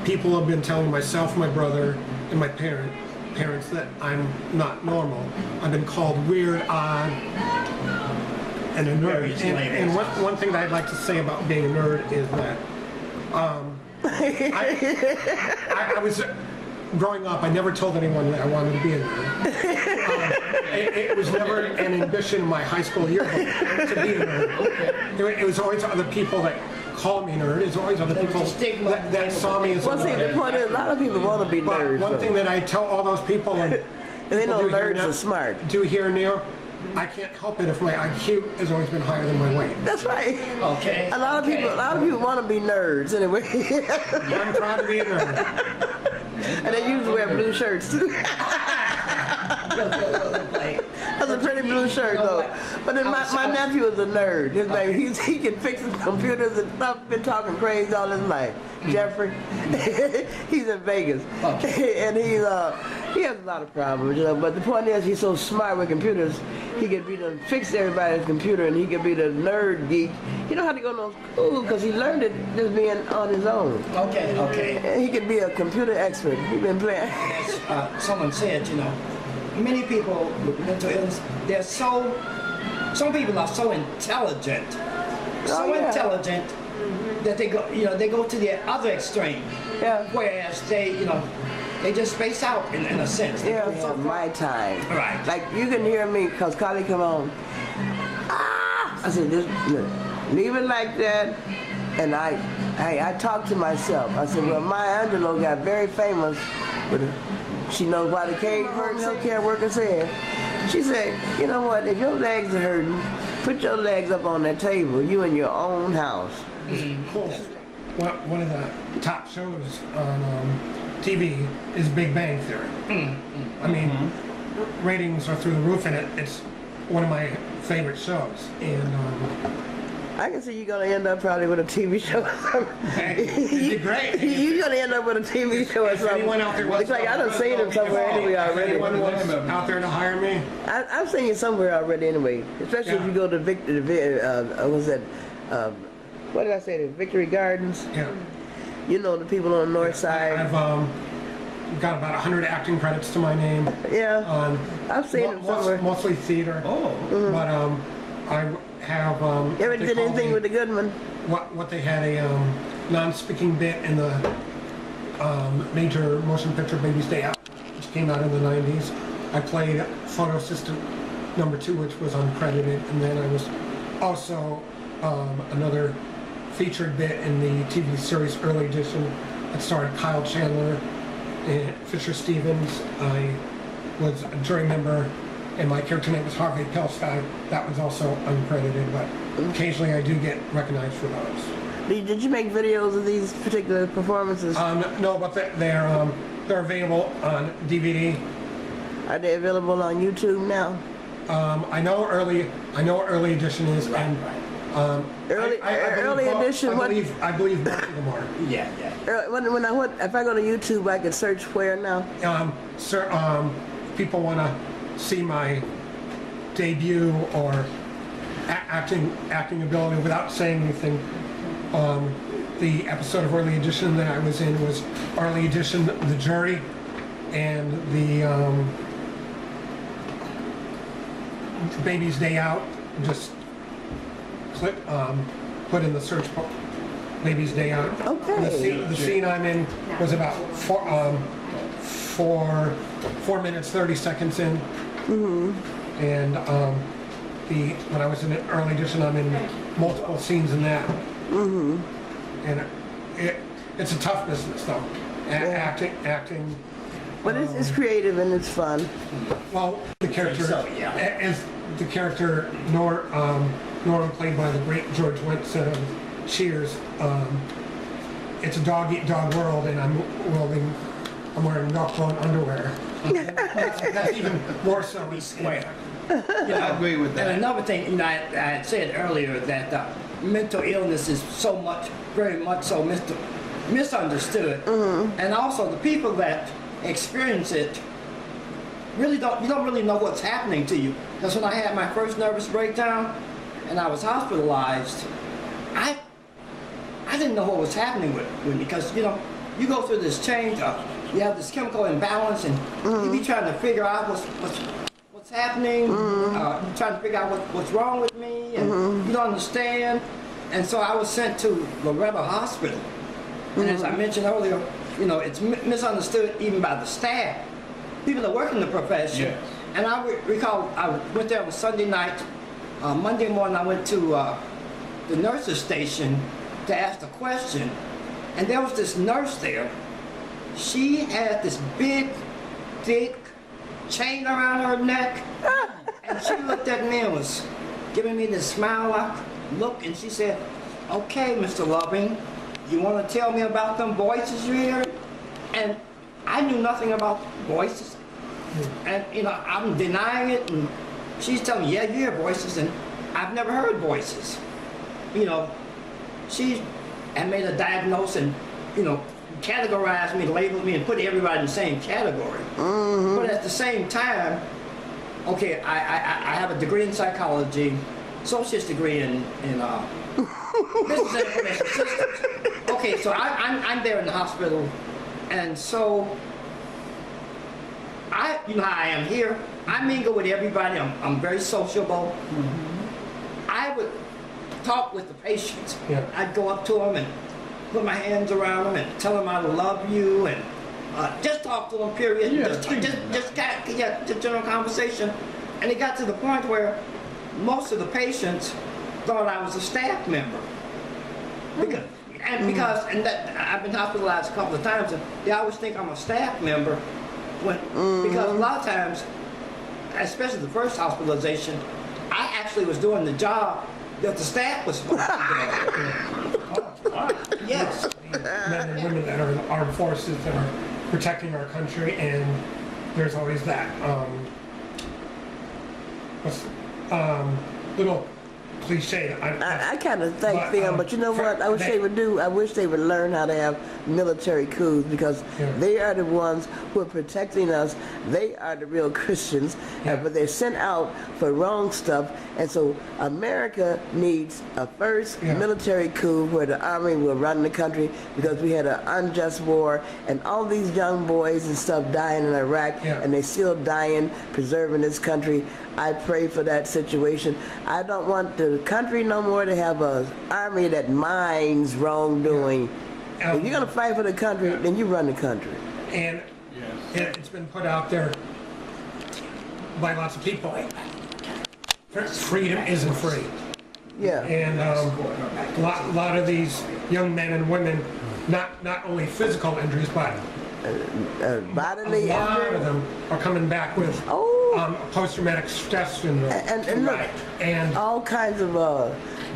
people have been telling myself, my brother, and my parents that I'm not normal. I've been called weird, odd, and a nerd. And one thing that I'd like to say about being a nerd is that I was growing up. I never told anyone that I wanted to be a nerd. It was never an ambition in my high school yearbook to be a nerd. It was always other people that called me nerd. It's always other people that saw me as a nerd. Well, see, the point is, a lot of people want to be nerds. One thing that I tell all those people, and they know nerds are smart. Do here and there, I can't help it if my IQ has always been higher than my weight. That's right. Okay. A lot of people want to be nerds anyway. I'm proud to be a nerd. And they usually wear blue shirts too. That's a pretty blue shirt though. But then my nephew is a nerd. His name, he can fix his computers and stuff. Been talking crazy all his life. Jeffrey. He's in Vegas. And he has a lot of problems, you know. But the point is, he's so smart with computers. He could be the fix everybody's computer, and he could be the nerd geek. He don't have to go to school because he learned it just being on his own. Okay, okay. And he could be a computer expert. He's been playing. Someone said, you know, many people with mental illness, some people are so intelligent, intelligent that they go to the other extreme. Yeah. Whereas they just space out in a sense. Yeah, my time. Right. Like you can hear me because Carly come on. I said, leave it like that. And I talked to myself. I said, well, Maya Angelou got very famous with she knows why the cage hurt, healthcare worker said. She said, you know what, if your legs are hurting, put your legs up on that table, you in your own house. Cool. One of the top shows on TV is Big Bang Theory. I mean, ratings are through the roof, and it's one of my favorite shows. And I can see you're going to end up probably with a TV show or something. it'd be great. You're going to end up with a TV show or something. Anyone out there Looks like I done seen him somewhere anyway already. Anyone wants out there to hire me? I've seen you somewhere already anyway. Especially if you go to what did I say, the Victory Gardens? Yeah. You know the people on the north side. I've got about 100 acting credits to my name. Yeah. I've seen them somewhere. Mostly theater. Oh. But I have. You ever did anything with the Goodman? What they had a non-speaking bit in the major motion picture Baby's Day Out, which came out in the 90s. I played photo assistant number 2, which was uncredited, and then I was also another featured bit in the TV series Early Edition. It starred Kyle Chandler and Fisher Stevens. I was a jury member, and my character name was Harvey Palestine. That was also uncredited, but occasionally I do get recognized for those. Did you make videos of these particular performances? No, but they're available on DVD. Are they available on YouTube now? I know what early edition is, and early edition. I believe both of them are. Yeah. If I go to YouTube, I can search where now. People want to see my debut or acting ability without saying anything. The episode of Early Edition that I was in was Early Edition, The Jury, and the Baby's Day Out. Just put in the search bar, Baby's Day Out. Okay. The scene I'm in was about 4 minutes 30 seconds in. And when I was in an Early Edition, I'm in multiple scenes in that. And it's a tough business though. Acting. But it's creative and it's fun. Well, the character is the character Norm, played by the great George Wendt, said of Cheers. It's a dog eat dog world, and I'm wearing milk-bone underwear. That's even more so square. I agree with that. And another thing, I had said earlier that mental illness is very much so misunderstood, and also the people that experience it you don't really know what's happening to you. That's when I had my first nervous breakdown, and I was hospitalized. I didn't know what was happening with me because you go through this change of, you have this chemical imbalance, and you be trying to figure out what's happening, trying to figure out what's wrong with me, and you don't understand. And so I was sent to Loretta Hospital. And as I mentioned earlier, you know, it's misunderstood even by the staff, people that work in the profession. Yes. And I recall I went there on Sunday night. Monday morning I went to the nurse's station to ask a question. And there was this nurse there. She had this big, thick chain around her neck. And she looked at me and was giving me this smile look. And she said, "Okay, Mr. Loving, you want to tell me about them voices you hear?" And I knew nothing about voices. And, you know, I'm denying it. And she's telling me, "Yeah, you hear voices." And I've never heard voices. You know, she had made a diagnosis and, you know, categorized me, labeled me, and put everybody in the same category. But at the same time, okay, I have a degree in psychology, associate's degree in business and information systems. Okay, so I'm there in the hospital, and so you know how I am here. I mingle with everybody. I'm very sociable. I would talk with the patients. Yeah. I'd go up to them and put my hands around them and tell them I love you, and just talk to them. Period. Yeah, Just general conversation. And it got to the point where most of the patients thought I was a staff member. Because I've been hospitalized a couple of times, and they always think I'm a staff member. Because a lot of times, especially the first hospitalization, I actually was doing the job that the staff was supposed to do. Yes. Men and women that are in the armed forces that are protecting our country, and there's always that little cliche. I kind of think them, but you know what? I wish they they would do. I wish they would learn how to have military coups, because they are the ones who are protecting us. They are the real Christians, but they're sent out for wrong stuff. And so America needs a first military coup where the army will run the country, because we had an unjust war, and all these young boys and stuff dying in Iraq, and they're still dying, preserving this country. I pray for that situation. I don't want the country no more to have an army that minds wrongdoing. If you're going to fight for the country, then you run the country. And it's been put out there by lots of people. Freedom isn't free. Yeah. And a lot of these young men and women, not only physical injuries, but Bodily a lot injury. of them are coming back with post-traumatic stress syndrome. And look, and all kinds of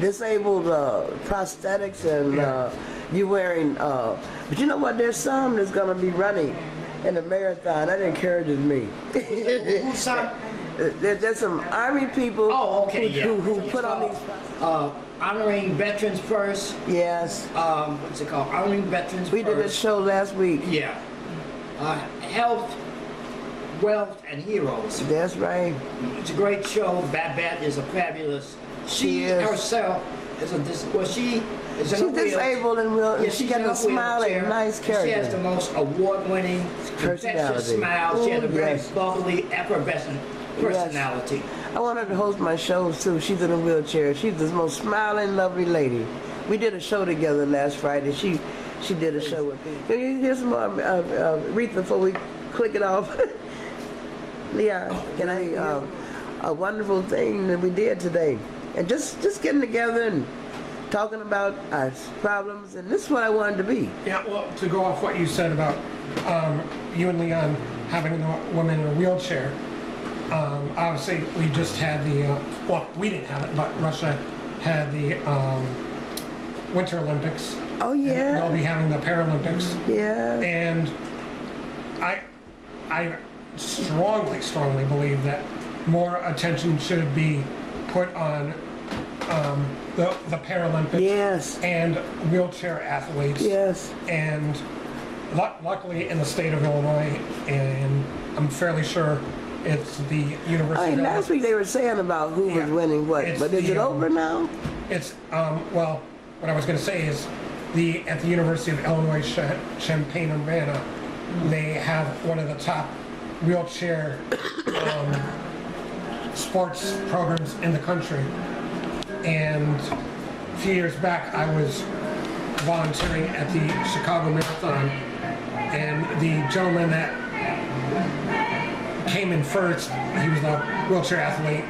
disabled prosthetics, and you wearing, but you know what, there's some that's going to be running in a marathon. That encourages me. Who's son? There's some army people who put on these. Honoring veterans first. Yes. What's it called? Honoring veterans We first. did a show last week. Yeah. Health, wealth, and heroes. That's right. It's a great show. Babette is a fabulous. She is. herself is she's She's disabled and she got a smiling, nice character. She has the most award-winning, infectious smile. She has a very bubbly, effervescent personality. I want her to host my shows too. She's in a wheelchair. She's the most smiling, lovely lady. We did a show together last Friday. She did a show with me. Can you hear some more Aretha before we click it off? Leon, can I a wonderful thing that we did today, and just getting together and talking about our problems, and this is what I wanted to be. Yeah, well, to go off what you said about you and Leon having a woman in a wheelchair, obviously we just had well, we didn't have it, but Russia had the Winter Olympics. Oh yeah. They'll be having the Paralympics. Yeah. And I strongly believe that more attention should be put on the Paralympics. Yes. And wheelchair athletes. Yes. And luckily in the state of Illinois, and I'm fairly sure it's the University of last week they were saying about who was winning what, but is it over now? It's, well, what I was going to say is at the University of Illinois Champaign-Urbana, they have one of the top wheelchair sports programs in the country. And a few years back, I was volunteering at the Chicago Marathon, and the gentleman that came in first, he was a wheelchair athlete,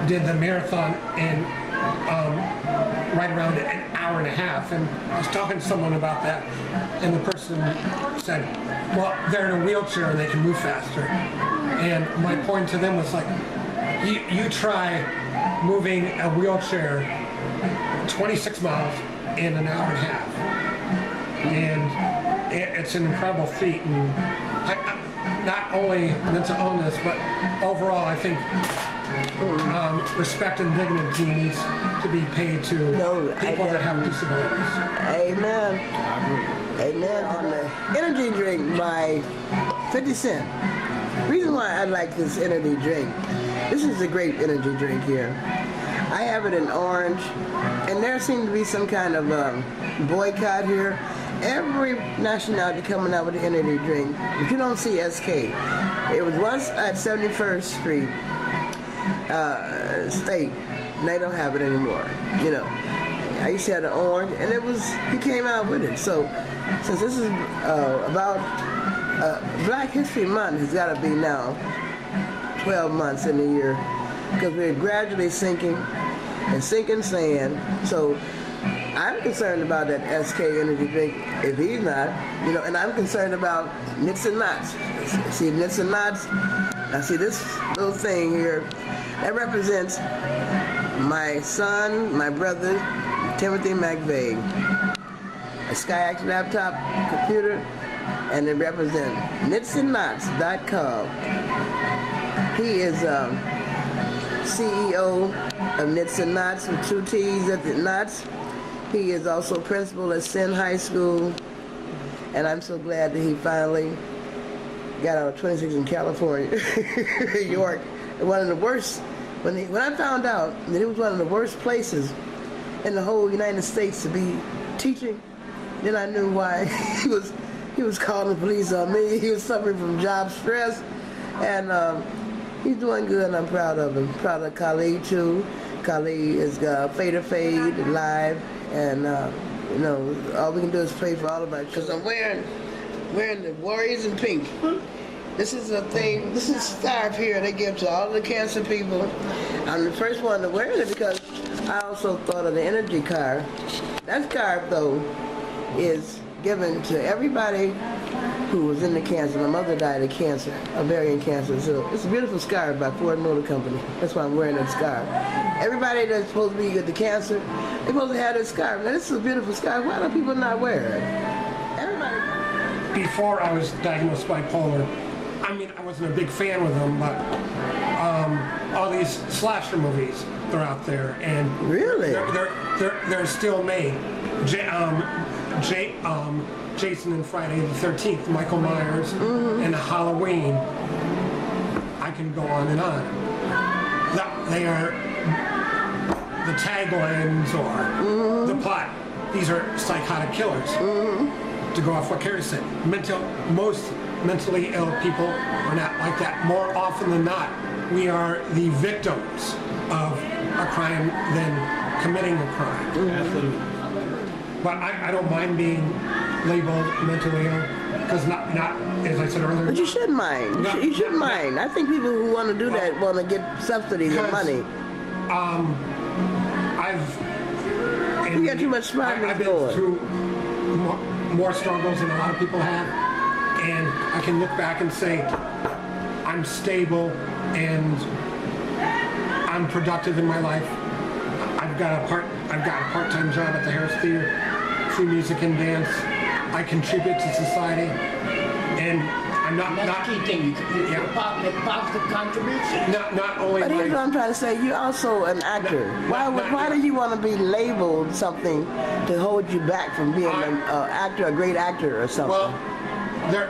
did the marathon in right around an hour and a half. And I was talking to someone about that, and the person said, well, they're in a wheelchair and they can move faster. And my point to them was like, you try moving a wheelchair 26 miles in an hour and a half. And it's an incredible feat. And not only mental illness, but overall, I think respect and dignity needs to be paid to people that have disabilities. Amen. Amen. On the energy drink by 50 Cent. Reason why I like this energy drink, this is a great energy drink here. I have it in orange, and there seems to be some kind of boycott here. Every nationality coming out with an energy drink, but you don't see SK. It was once at 71st Street State. They don't have it anymore. You know, I used to have the orange, and he came out with it. So since this is about Black History Month, has got to be now 12 months in the year, because we're gradually sinking and sinking sand. So I'm concerned about that SK energy drink if he's not, you know, and I'm concerned about Knits and Knots. See Knits and Knots? Now see this little thing here, that represents my son, my brother, Timothy McVeigh. A SkyX laptop computer, and it represents knitsandknots.com. He is CEO of Knits and Knots with 2 T's at the knots. He is also principal at Senn High School, and I'm so glad that he finally got out of 26 in California, New York. One of the worst, when I found out that it was one of the worst places in the whole United States to be teaching, then I knew why he was calling the police on me. He was suffering from job stress, and he's doing good, and I'm proud of him. Proud of Khalid too. Khalid is Fade or Fade live, and you know, all we can do is pray for all of us. Because I'm wearing the Warriors in pink. This is a thing. This is a scarf here they give to all the cancer people. I'm the first one to wear it because I also thought of the energy card. That scarf though is given to everybody who was in the cancer. My mother died of cancer, ovarian cancer. So it's a beautiful scarf by Ford Motor Company. That's why I'm wearing that scarf. Everybody that's supposed to be with the cancer, they're supposed to have this scarf. Now this is a beautiful scarf. Why do people not wear it? Everybody. Before I was diagnosed bipolar, I mean, I wasn't a big fan with them, but all these slasher movies, they're out there, and really, they're still made. Jason and Friday the 13th, Michael Myers, and Halloween. I can go on and on. They are the taglines or the plot. These are psychotic killers. To go off what Carrie said, most mentally ill people are not like that. More often than not, we are the victims of a crime than committing a crime. Absolutely. But I don't mind being labeled mentally ill, because not as I said earlier. But you shouldn't mind. You shouldn't mind. I think people who want to do that want to get subsidies and money. You got too much smartness I've been going. through more struggles than a lot of people have, and I can look back and say I'm stable and I'm productive in my life. I've got a part-time job at the Harris Theater, through music and dance. I contribute to society, and I'm not key thing. Yeah. Make positive contribution. Not only. But here's what I'm trying to say. You're also an actor. Why do you want to be labeled something to hold you back from being an actor, a great actor, or something? Well,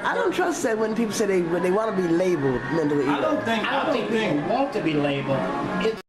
I don't trust that when people say when they want to be labeled mentally ill. I don't think people want to be labeled. It's